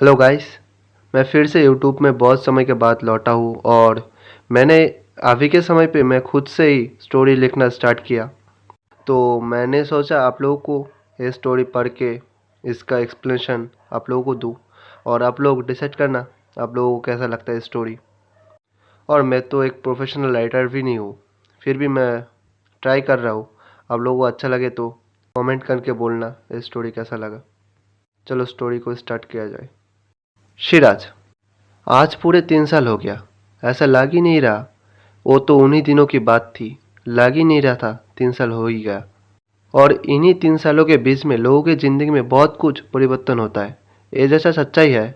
Hello guys. मैं फिर से यूट्यूब में बहुत समय के बाद लौटा हूँ और मैंने अभी के समय पे मैं खुद से ही स्टोरी लिखना स्टार्ट किया। तो मैंने सोचा आप लोगों को ये स्टोरी पढ़ के इसका एक्सप्लेनेशन आप लोगों को दूँ और आप लोग डिसाइड करना आप लोगों को कैसा लगता है स्टोरी। और मैं तो एक प्रोफेशनल राइटर भी नहीं हूँ, फिर भी मैं ट्राई कर रहा हूँ। आप लोगों को अच्छा लगे तो कमेंट करके बोलना ये स्टोरी कैसा लगा। चलो स्टोरी को स्टार्ट किया जाए। शिराज, आज पूरे 3 साल हो गया। ऐसा लग ही नहीं रहा, वो तो उन्हीं दिनों की बात थी। लग ही नहीं रहा था 3 साल हो ही गया। और इन्हीं 3 सालों के बीच में लोगों की ज़िंदगी में बहुत कुछ परिवर्तन होता है। ये जैसा सच्चाई है,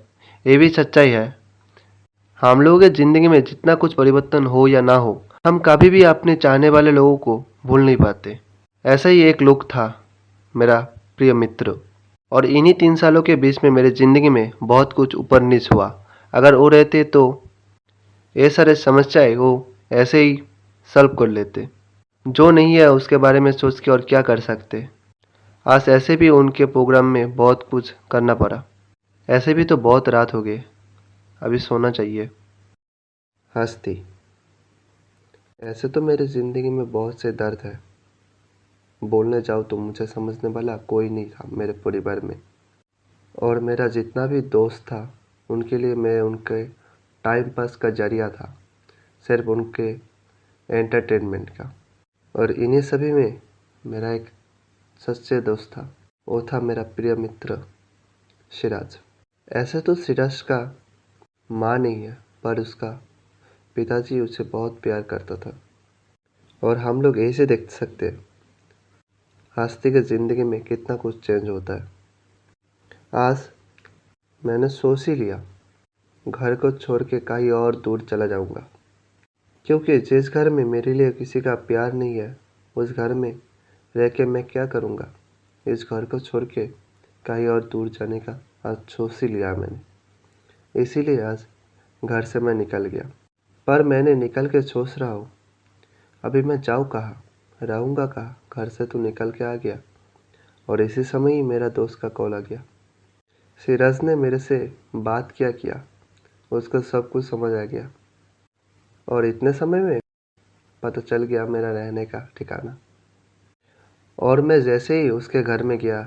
ये भी सच्चाई है। हम लोगों की ज़िंदगी में जितना कुछ परिवर्तन हो या ना हो, हम कभी भी अपने चाहने वाले लोगों को भूल नहीं पाते। ऐसा ही एक लोग था, मेरा प्रिय मित्र। और इन्हीं 3 सालों के बीच में मेरी ज़िंदगी में बहुत कुछ ऊपर नीच हुआ। अगर वो रहते तो ये सारे समस्याएं वो ऐसे ही सॉल्व कर लेते। जो नहीं है उसके बारे में सोच के और क्या कर सकते। आज ऐसे भी उनके प्रोग्राम में बहुत कुछ करना पड़ा। ऐसे भी तो बहुत रात हो गई, अभी सोना चाहिए। हंसती, ऐसे तो मेरी ज़िंदगी में बहुत से दर्द है। बोलने जाओ तो मुझे समझने वाला कोई नहीं था मेरे परिवार में। और मेरा जितना भी दोस्त था उनके लिए मैं उनके टाइम पास का जरिया था, सिर्फ उनके एंटरटेनमेंट का। और इन्हीं सभी में मेरा एक सच्चे दोस्त था, वो था मेरा प्रिय मित्र सिराज। ऐसे तो सिराज का माँ नहीं है, पर उसका पिताजी उसे बहुत प्यार करता था। और हम लोग ऐसे देख सकते हैं हस्ती की ज़िंदगी में कितना कुछ चेंज होता है। आज मैंने सोच ही लिया घर को छोड़ के कहीं और दूर चला जाऊंगा, क्योंकि जिस घर में मेरे लिए किसी का प्यार नहीं है उस घर में रह के मैं क्या करूंगा। इस घर को छोड़ के कहीं और दूर जाने का आज सोच ही लिया मैंने। इसीलिए आज घर से मैं निकल गया। पर मैंने निकल के सोच रहा हूँ अभी मैं जाऊँ कहाँ, रहूँगा कहाँ। घर से तो निकल के आ गया और इसी समय ही मेरा दोस्त का कॉल आ गया। सिराज ने मेरे से बात किया उसको सब कुछ समझ आ गया और इतने समय में पता चल गया मेरा रहने का ठिकाना। और मैं जैसे ही उसके घर में गया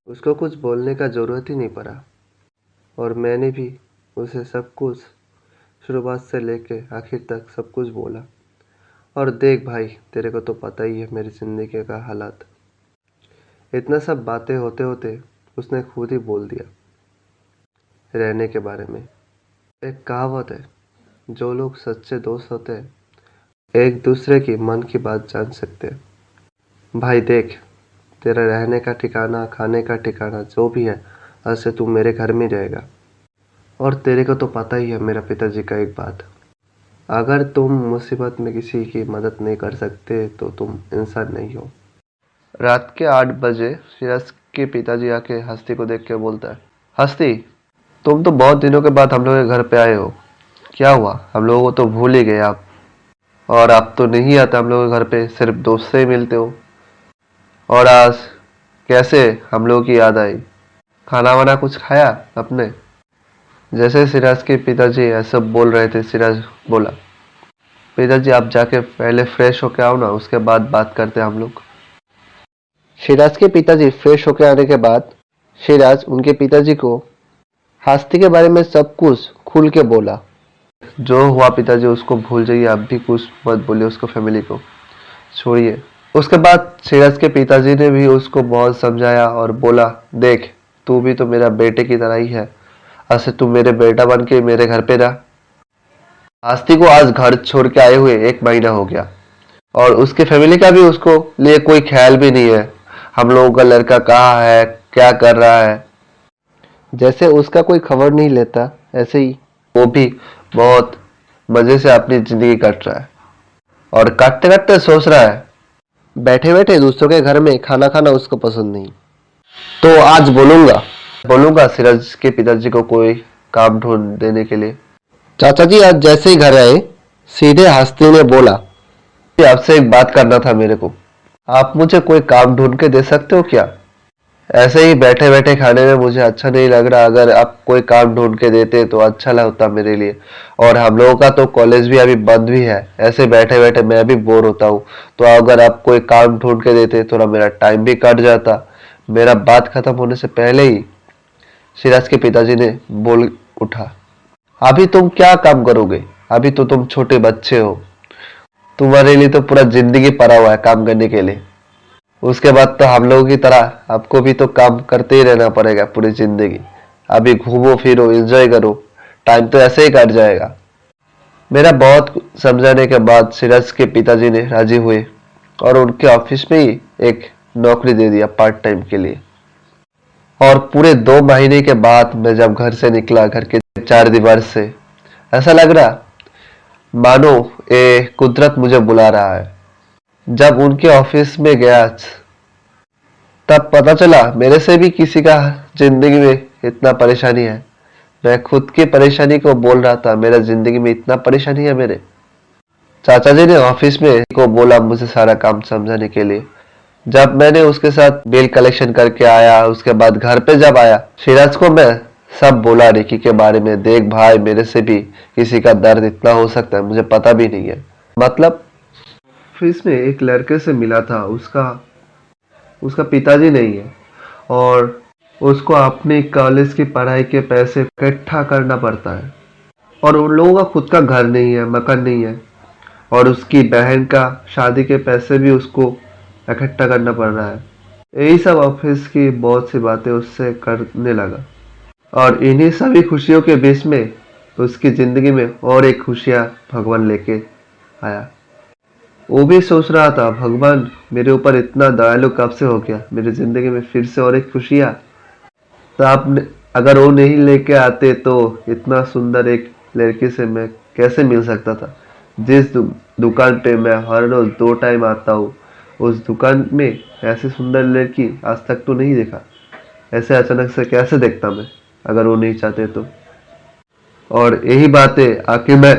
उसको कुछ बोलने का ज़रूरत ही नहीं पड़ा और मैंने भी उसे सब कुछ शुरुआत से लेके आखिर तक सब कुछ बोला। और देख भाई, तेरे को तो पता ही है मेरी ज़िंदगी का हालात। इतना सब बातें होते होते उसने खुद ही बोल दिया रहने के बारे में। एक कहावत है, जो लोग सच्चे दोस्त होते हैं एक दूसरे की मन की बात जान सकते हैं। भाई देख, तेरा रहने का ठिकाना, खाने का ठिकाना जो भी है, आज से तू मेरे घर में रहेगा। और तेरे को तो पता ही है मेरा पिताजी का एक बात, अगर तुम मुसीबत में किसी की मदद नहीं कर सकते तो तुम इंसान नहीं हो। रात के 8 बजे सिराज के पिताजी आके हस्ती को देख के बोलता है, हस्ती, तुम तो बहुत दिनों के बाद हम लोग के घर पे आए हो। क्या हुआ? हम लोगों को तो भूल ही गए आप। और आप तो नहीं आते हम लोगों के घर पे, सिर्फ दोस्त से ही मिलते हो। और आज कैसे हम लोगों की याद आई? खाना वाना कुछ खाया अपने? जैसे सिराज के पिताजी ऐसा बोल रहे थे, सिराज बोला, पिताजी आप जाके पहले फ्रेश होके आओ ना, उसके बाद बात करते हैं हम लोग। सिराज के पिताजी फ्रेश होके आने के बाद सिराज उनके पिताजी को हस्ती के बारे में सब कुछ खुल के बोला। जो हुआ पिताजी उसको भूल जाइए, आप भी कुछ मत बोलिए उसको, फैमिली को छोड़िए। उसके बाद सिराज के पिताजी ने भी उसको बहुत समझाया और बोला, देख तू भी तो मेरा बेटे की तरह ही है, ऐसे तू मेरे बेटा बन के मेरे घर पे रह। आस्ती को आज घर छोड़ के आए हुए 1 महीना हो गया और उसके फैमिली का भी उसको लिए कोई ख्याल भी नहीं है। हम लोगों का लड़का कहाँ है, क्या कर रहा है, जैसे उसका कोई खबर नहीं लेता, ऐसे ही वो भी बहुत मजे से अपनी जिंदगी काट रहा है। और काटते काटते सोच रहा है, बैठे बैठे दूसरों के घर में खाना खाना उसको पसंद नहीं। तो आज बोलूंगा बोलूंगा सिराज के पिताजी को कोई काम ढूंढ देने के लिए। चाचा जी आज जैसे ही घर आए सीधे हस्ती ने बोला, आपसे एक बात करना था मेरे को। आप मुझे कोई काम ढूंढ के दे सकते हो क्या? ऐसे ही बैठे बैठे खाने में मुझे अच्छा नहीं लग रहा। अगर आप कोई काम ढूंढ के देते तो अच्छा लगता मेरे लिए। और हम लोगों का तो कॉलेज भी अभी बंद भी है, ऐसे बैठे बैठे मैं भी बोर होता हूँ। तो अगर आप कोई काम ढूंढ के देते थोड़ा मेरा टाइम भी कट जाता। मेरा बात खत्म होने से पहले ही सिराज के पिताजी ने बोल उठा, अभी तुम क्या काम करोगे? अभी तो तुम छोटे बच्चे हो, तुम्हारे लिए तो पूरा जिंदगी पड़ा हुआ है काम करने के लिए। उसके बाद तो हम लोगों की तरह आपको भी तो काम करते ही रहना पड़ेगा पूरी जिंदगी। अभी घूमो फिरो एंजॉय करो, टाइम तो ऐसे ही कट जाएगा। मेरा बहुत समझाने के बाद सिराज के पिताजी ने राजी हुए और उनके ऑफिस में ही एक नौकरी दे दिया पार्ट टाइम के लिए। और पूरे 2 महीने के बाद मैं जब घर से निकला, घर के चार दीवार से, ऐसा लग रहा मानो ये कुदरत मुझे बुला रहा है। जब उनके ऑफिस में गया तब पता चला मेरे से भी किसी का जिंदगी में इतना परेशानी है। मैं खुद की परेशानी को बोल रहा था, मेरा जिंदगी में इतना परेशानी है मेरे। चाचा जी ने ऑफिस में को बोला मुझे सारा काम समझाने के लिए। जब मैंने उसके साथ बिल कलेक्शन करके आया, उसके बाद घर पे जब आया, सिराज को मैं सब बोला रिकी के बारे में। देख भाई, मेरे से भी किसी का दर्द इतना हो सकता है, मुझे पता भी नहीं है। मतलब ऑफिस में एक लड़के से मिला था, उसका उसका पिताजी नहीं है और उसको अपनी कॉलेज की पढ़ाई के पैसे इकट्ठा करना पड़ता है। और उन लोगों का खुद का घर नहीं है, मकान नहीं है। और उसकी बहन का शादी के पैसे भी उसको इकट्ठा करना पड़ रहा है। यही सब ऑफिस की बहुत सी बातें उससे करने लगा। और इन्हीं सभी खुशियों के बीच में उसकी जिंदगी में और एक खुशियाँ भगवान लेके आया। वो भी सोच रहा था, भगवान मेरे ऊपर इतना दयालु कब से हो गया, मेरी जिंदगी में फिर से और एक खुशियाँ। तो आपने अगर वो नहीं लेके आते तो इतना सुंदर एक लड़की से मैं कैसे मिल सकता था। जिस दुकान पे मैं हर रोज 2 टाइम आता हूँ, उस दुकान में ऐसी सुंदर लड़की आज तक तो नहीं देखा। ऐसे अचानक से कैसे देखता मैं, अगर वो नहीं चाहते तो। और यही बातें आके मैं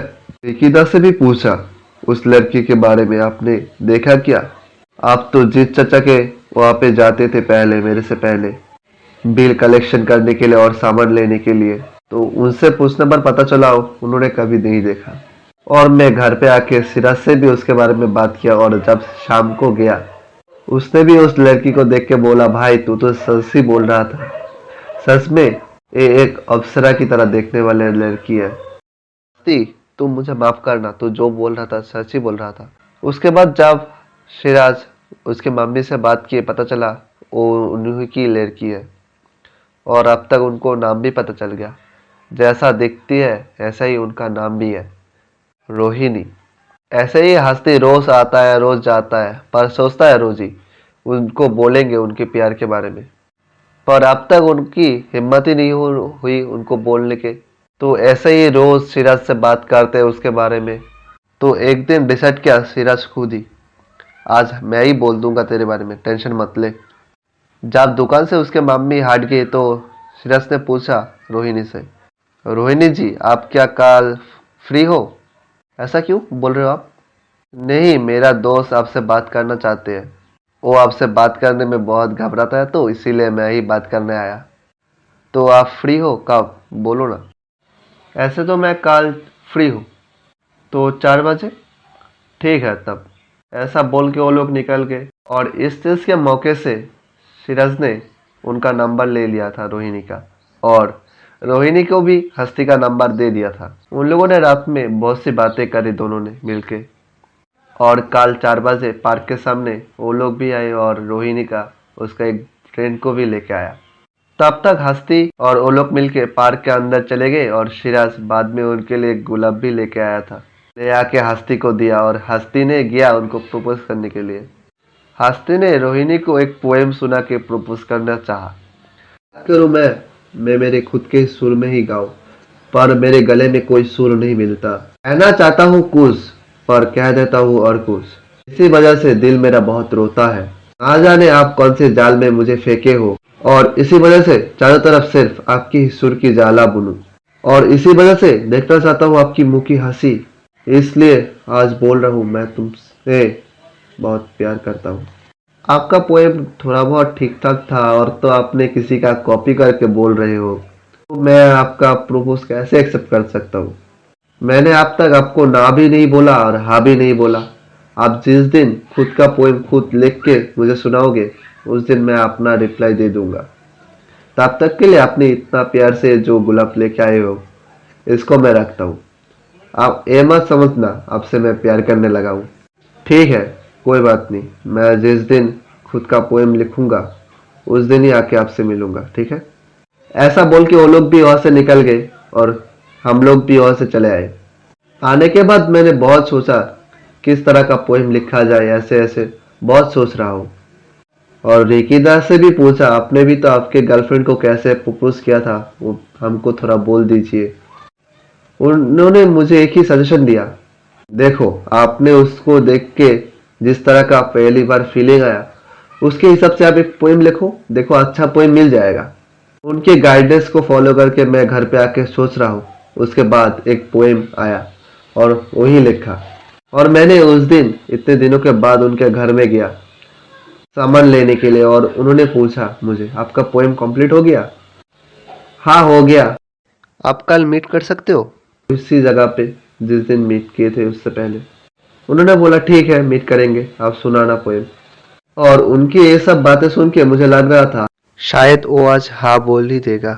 निकिता से भी पूछा उस लड़की के बारे में, आपने देखा क्या? आप तो जीत चाचा के वहां पे जाते थे पहले, मेरे से पहले, बिल कलेक्शन करने के लिए और सामान लेने के लिए। तो उनसे पूछने पर पता चला उन्होंने कभी नहीं देखा। और मैं घर पे आके सिराज से भी उसके बारे में बात किया। और जब शाम को गया, उसने भी उस लड़की को देख के बोला, भाई तू तो सच ही बोल रहा था, सच में ये एक अप्सरा की तरह देखने वाली लड़की है। तू मुझे माफ करना, तू जो बोल रहा था सच ही बोल रहा था। उसके बाद जब सिराज उसके मम्मी से बात किए, पता चला वो उन्हीं की लड़की है। और अब तक उनको नाम भी पता चल गया। जैसा दिखती है ऐसा ही उनका नाम भी है, रोहिणी। ऐसे ही हंसती रोज आता है रोज जाता है, पर सोचता है रोज ही उनको बोलेंगे उनके प्यार के बारे में। पर अब तक उनकी हिम्मत ही नहीं हुई उनको बोलने के। तो ऐसे ही रोज सिराज से बात करते हैं उसके बारे में। तो एक दिन डिसाइड किया सिराज खुद ही, आज मैं ही बोल दूंगा तेरे बारे में, टेंशन मत ले। जब दुकान से उसके मम्मी हट गई तो सिराज ने पूछा रोहिणी से, रोहिणी जी आप क्या कल फ्री हो? ऐसा क्यों बोल रहे हो आप? नहीं, मेरा दोस्त आपसे बात करना चाहते हैं। वो आपसे बात करने में बहुत घबराता है, तो इसीलिए मैं ही बात करने आया। तो आप फ्री हो कब, बोलो ना। ऐसे तो मैं कल फ्री हूँ, तो 4 बजे ठीक है तब। ऐसा बोल के वो लोग निकल गए। और इस चीज के मौके से सिराज ने उनका नंबर ले लिया था रोहिणी का। और रोहिणी को भी हस्ती का नंबर दे दिया था। उन लोगों ने रात में बहुत सी बातें करी दोनों ने मिलके। और कल 4 बजे पार्क के सामने वो लोग भी आए और रोहिणी का उसका एक फ्रेंड को भी लेके आया। तब तक हस्ती और वो लोग मिलके पार्क के अंदर चले गए और सिराज बाद में उनके लिए गुलाब भी लेके आया था। ले आके हस्ती को दिया और हस्ती ने गया उनको प्रपोज करने के लिए। हस्ती ने रोहिणी को एक पोएम सुना के प्रपोज करना चाहा। करूं मैं मेरे खुद के सुर में ही गाऊं, पर मेरे गले में कोई सुर नहीं मिलता। कहना चाहता हूँ कुछ, पर कह देता हूँ और कुछ। इसी वजह से दिल मेरा बहुत रोता है। ना जाने आप कौन से जाल में मुझे फेंके हो, और इसी वजह से चारों तरफ सिर्फ आपकी ही सुर की जाला बुनूं। और इसी वजह से देखना चाहता हूँ आपकी मुंह की हंसी। इसलिए आज बोल रहा हूँ, मैं तुमसे बहुत प्यार करता हूँ। आपका पोएम थोड़ा बहुत ठीक ठाक था और तो आपने किसी का कॉपी करके बोल रहे हो, तो मैं आपका प्रपोज कैसे एक्सेप्ट कर सकता हूँ? मैंने अब तक आपको ना भी नहीं बोला और हाँ भी नहीं बोला। आप जिस दिन खुद का पोएम खुद लिख के मुझे सुनाओगे, उस दिन मैं अपना रिप्लाई दे दूंगा। तब तक के लिए आपने इतना प्यार से जो गुलाब लेके आए हो, इसको मैं रखता हूँ। आप ये मत समझना आपसे मैं प्यार करने लगा हूँ। ठीक है, कोई बात नहीं। मैं जिस दिन खुद का पोएम लिखूंगा, उस दिन ही आके आपसे मिलूंगा, ठीक है? ऐसा बोल के वो लोग भी वहां से निकल गए और हम लोग भी वहां से चले आए। आने के बाद मैंने बहुत सोचा किस तरह का पोएम लिखा जाए, ऐसे ऐसे बहुत सोच रहा हूँ। और रिकिदा से भी पूछा, आपने भी तो आपके गर्लफ्रेंड को कैसे प्रपोज किया था, वो हमको थोड़ा बोल दीजिए। उन्होंने मुझे एक ही सजेशन दिया, देखो आपने उसको देख के जिस तरह का पहली बार फीलिंग आया, उसके हिसाब से आप एक पोएम लिखो, देखो अच्छा पोएम मिल जाएगा। उनके गाइडेंस को फॉलो करके मैं घर पे आके सोच रहा हूँ। उसके बाद एक पोएम आया और वही लिखा। और मैंने उस दिन इतने दिनों के बाद उनके घर में गया सामान लेने के लिए, और उन्होंने पूछा मुझे, आपका पोएम कंप्लीट हो गया? हाँ हो गया। आप कल मीट कर सकते हो इसी जगह पे जिस दिन मीट किए थे उससे पहले। उन्होंने बोला ठीक है मीट करेंगे, आप सुनाना पोएम। और उनकी ये सब बातें सुन के मुझे लग रहा था शायद वो आज हाँ बोल ही देगा।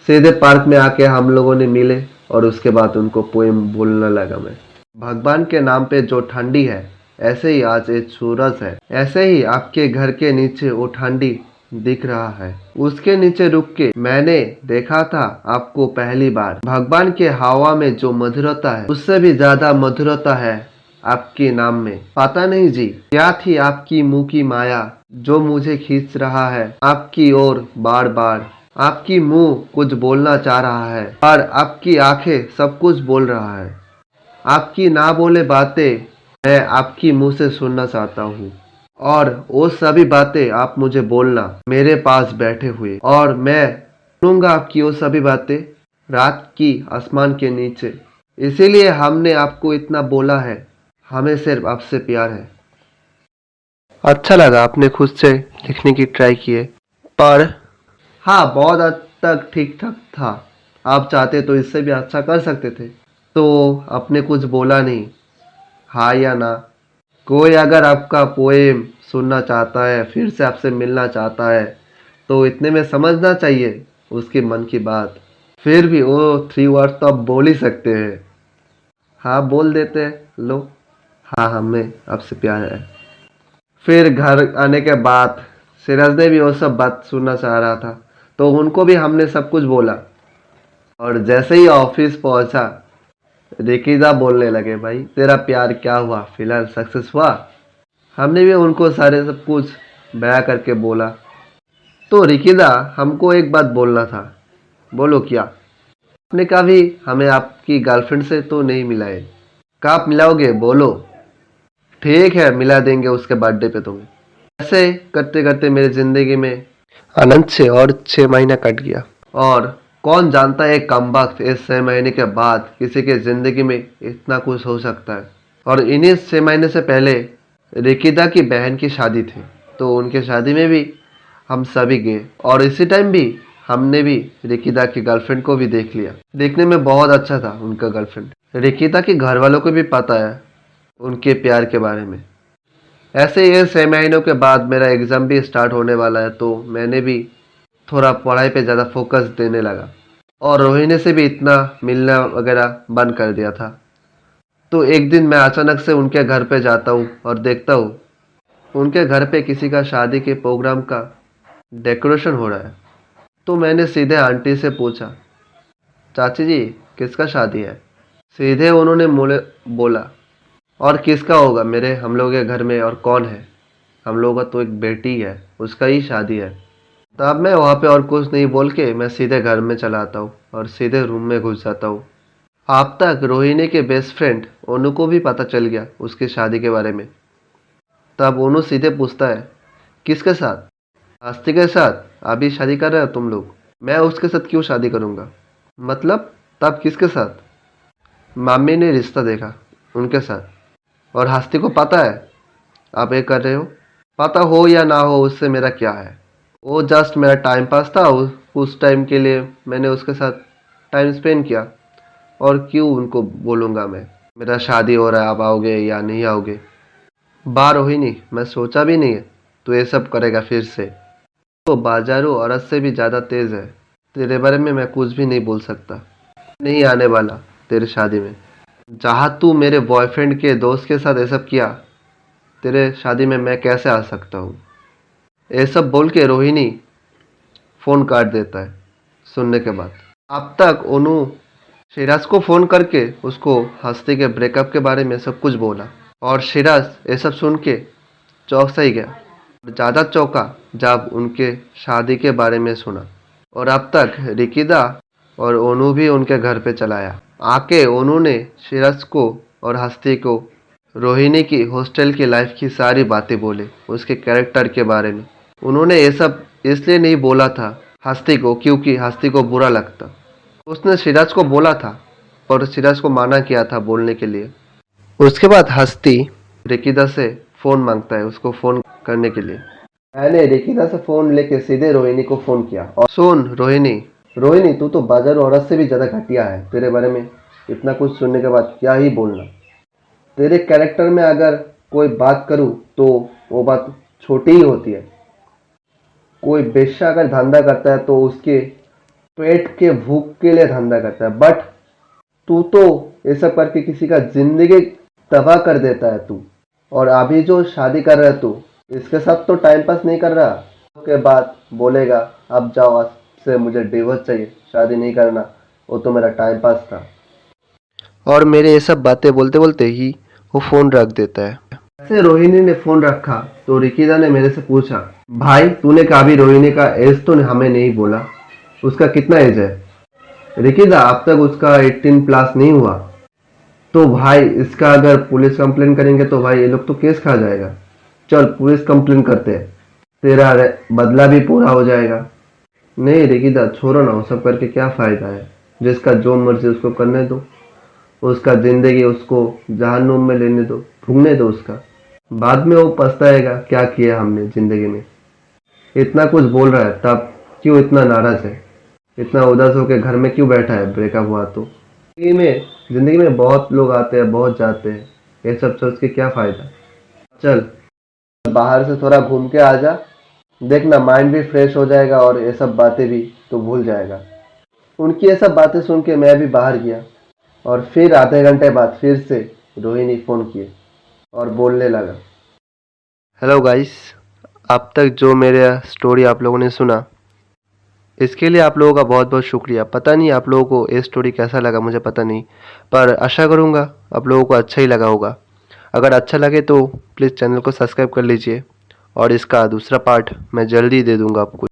सीधे पार्क में आके हम लोगों ने मिले और उसके बाद उनको पोएम बोलने लगा मैं। भगवान के नाम पे जो ठंडी है, ऐसे ही आज एक सूरज है, ऐसे ही आपके घर के नीचे वो ठंडी दिख रहा है। उसके नीचे रुक के मैंने देखा था आपको पहली बार। भगवान के हवा में जो मधुरता है, उससे भी ज्यादा मधुरता है आपके नाम में। पता नहीं जी क्या थी आपकी मुंह की माया, जो मुझे खींच रहा है आपकी ओर बार बार। आपकी मुंह कुछ बोलना चाह रहा है, पर आपकी आंखें सब कुछ बोल रहा है। आपकी ना बोले बातें मैं आपकी मुंह से सुनना चाहता हूँ, और वो सभी बातें आप मुझे बोलना मेरे पास बैठे हुए, और मैं सुनूंगा आपकी वो सभी बातें रात की आसमान के नीचे। इसीलिए हमने आपको इतना बोला है, हमें सिर्फ आपसे प्यार है। अच्छा लगा आपने खुद से लिखने की ट्राई किए, पर हाँ बहुत हद तक ठीक ठाक था। आप चाहते तो इससे भी अच्छा कर सकते थे। तो आपने कुछ बोला नहीं, हाँ या ना। कोई अगर आपका पोएम सुनना चाहता है, फिर से आपसे मिलना चाहता है, तो इतने में समझना चाहिए उसके मन की बात। फिर भी वो 3 वर्ड तो आप बोल ही सकते हैं। हाँ बोल देते हैं, लो, हाँ हमें आपसे प्यार है। फिर घर आने के बाद सिराज ने भी वो सब बात सुनना चाह रहा था, तो उनको भी हमने सब कुछ बोला। और जैसे ही ऑफिस पहुंचा, रिकिजा बोलने लगे, भाई तेरा प्यार क्या हुआ, फिलहाल सक्सेस हुआ? हमने भी उनको सारे सब कुछ बयां करके बोला। तो रिकिजा हमको एक बात बोलना था। बोलो क्या? आपने कभी हमें आपकी गर्लफ्रेंड से तो नहीं मिलाए, कब मिलाओगे बोलो? ठीक है मिला देंगे उसके बर्थडे पे तुम्हें। ऐसे करते करते मेरी जिंदगी में अनंत से और 6 महीना कट गया। और कौन जानता है कमबख्त इस 6 महीने के बाद किसी के जिंदगी में इतना कुछ हो सकता है। और इन्हीं 6 महीने से पहले रिकिदा की बहन की शादी थी, तो उनके शादी में भी हम सभी गए, और इसी टाइम भी हमने भी रिकिदा की गर्लफ्रेंड को भी देख लिया। देखने में बहुत अच्छा था उनका गर्लफ्रेंड। रिकिदा के घर वालों को भी पता है उनके प्यार के बारे में। ऐसे ये 6 महीनों के बाद मेरा एग्ज़ाम भी स्टार्ट होने वाला है, तो मैंने भी थोड़ा पढ़ाई पे ज़्यादा फोकस देने लगा, और रोहिणी से भी इतना मिलना वगैरह बंद कर दिया था। तो एक दिन मैं अचानक से उनके घर पे जाता हूँ और देखता हूँ उनके घर पे किसी का शादी के प्रोग्राम का डेकोरेशन हो रहा है। तो मैंने सीधे आंटी से पूछा, चाची जी किसका शादी है? सीधे उन्होंने मुझे बोला, और किसका होगा मेरे, हम लोग के घर में और कौन है? हम लोगों का तो एक बेटी है, उसका ही शादी है। तब मैं वहाँ पे और कुछ नहीं बोल के मैं सीधे घर में चला आता हूँ और सीधे रूम में घुस जाता हूँ। अब तक रोहिणी के बेस्ट फ्रेंड ओनू को भी पता चल गया उसकी शादी के बारे में। तब ओनू सीधे पूछता है, किसके साथ? आस्ती के साथ? अभी शादी कर रहे हो तुम लोग? मैं उसके साथ क्यों शादी करूँगा? मतलब तब किसके साथ? मामी ने रिश्ता देखा उनके साथ। और हस्ती को पता है आप ये कर रहे हो? पता हो या ना हो उससे मेरा क्या है। वो जस्ट मेरा टाइम पास था, उस टाइम के लिए मैंने उसके साथ टाइम स्पेंड किया। और क्यों उनको बोलूँगा मैं, मेरा शादी हो रहा है, आप आओगे या नहीं आओगे। बार हो ही नहीं, मैं सोचा भी नहीं है तो ये सब करेगा फिर से। तो बाजारू औरत से भी ज़्यादा तेज़ है। तेरे बारे में मैं कुछ भी नहीं बोल सकता। नहीं आने वाला तेरे शादी में। जहाँ तू मेरे बॉयफ्रेंड के दोस्त के साथ ये सब किया, तेरे शादी में मैं कैसे आ सकता हूँ। ये सब बोल के रोहिणी फ़ोन काट देता है सुनने के बाद। अब तक ओनू शिराज को फ़ोन करके उसको हस्ती के ब्रेकअप के बारे में सब कुछ बोला। और शिराज ये सब सुन के चौंक सा ही गया। ज़्यादा चौंका जब उनके शादी के बारे में सुना। और अब तक रिकिदा और ओनू भी उनके घर पे चला आया। आके ओनू ने शिराज को और हस्ती को रोहिणी की हॉस्टल की लाइफ की सारी बातें बोले, उसके कैरेक्टर के बारे में। उन्होंने ये सब इसलिए नहीं बोला था हस्ती को, क्योंकि हस्ती को बुरा लगता। उसने सिराज को बोला था पर सिराज को माना किया था बोलने के लिए। उसके बाद हस्ती रिकिदा से फ़ोन मांगता है उसको फ़ोन करने के लिए। मैंने रिकिदा से फ़ोन लेके सीधे रोहिणी को फ़ोन किया। और सुन रोहिणी, रोहिणी तू तो बाजार औरत से भी ज़्यादा घटिया है। तेरे बारे में इतना कुछ सुनने के बाद क्या ही बोलना। तेरे कैरेक्टर में अगर कोई बात करूँ तो वो बात छोटी ही होती है। कोई बेश्या अगर धंधा करता है तो उसके पेट के भूख के लिए धंधा करता है, बट तू तो ये सब करके किसी का जिंदगी तबाह कर देता है तू। और अभी जो शादी कर रहा है तू, इसके साथ तो टाइम पास नहीं कर रहा। के बाद बोलेगा अब जाओ, आज से मुझे डिवोर्स चाहिए, शादी नहीं करना, वो तो मेरा टाइम पास था। और मेरे ये सब बातें बोलते बोलते ही वो फ़ोन रख देता है। ऐसे रोहिणी ने फ़ोन रखा तो रिकिदा ने मेरे से पूछा, भाई तूने कभी रोहिणी का एज तो हमें नहीं बोला, उसका कितना एज है। रिकिदा अब तक उसका 18 प्लस नहीं हुआ। तो भाई इसका अगर पुलिस कंप्लेन करेंगे तो भाई ये लोग तो केस खा जाएगा। चल पुलिस कंप्लेन करते हैं, तेरा बदला भी पूरा हो जाएगा। नहीं रिकिदा छोड़ो ना, वो सब करके क्या फ़ायदा है। जिसका जो मर्जी उसको करने दो, उसका ज़िंदगी उसको जहन्नुम में लेने दो, भुगने दो उसका। बाद में वो पछताएगा क्या किया हमने ज़िंदगी में। इतना कुछ बोल रहा है तब क्यों इतना नाराज़ है, इतना उदास होकर घर में क्यों बैठा है ब्रेकअप हुआ तो। ज़िंदगी में बहुत लोग आते हैं बहुत जाते हैं, ये सब सोच के क्या फ़ायदा। चल बाहर से थोड़ा घूम के आ जा, देखना माइंड भी फ्रेश हो जाएगा और ये सब बातें भी तो भूल जाएगा। उनकी ये सब बातें सुन के मैं भी बाहर गया और फिर आधे घंटे बाद फिर से रोहिणी फ़ोन किए और बोलने लगा। हेलो गाइस, अब तक जो मेरा स्टोरी आप लोगों ने सुना, इसके लिए आप लोगों का बहुत बहुत शुक्रिया। पता नहीं आप लोगों को ये स्टोरी कैसा लगा, मुझे पता नहीं, पर आशा करूँगा आप लोगों को अच्छा ही लगा होगा। अगर अच्छा लगे तो प्लीज़ चैनल को सब्सक्राइब कर लीजिए और इसका दूसरा पार्ट मैं जल्दी दे दूँगा आपको।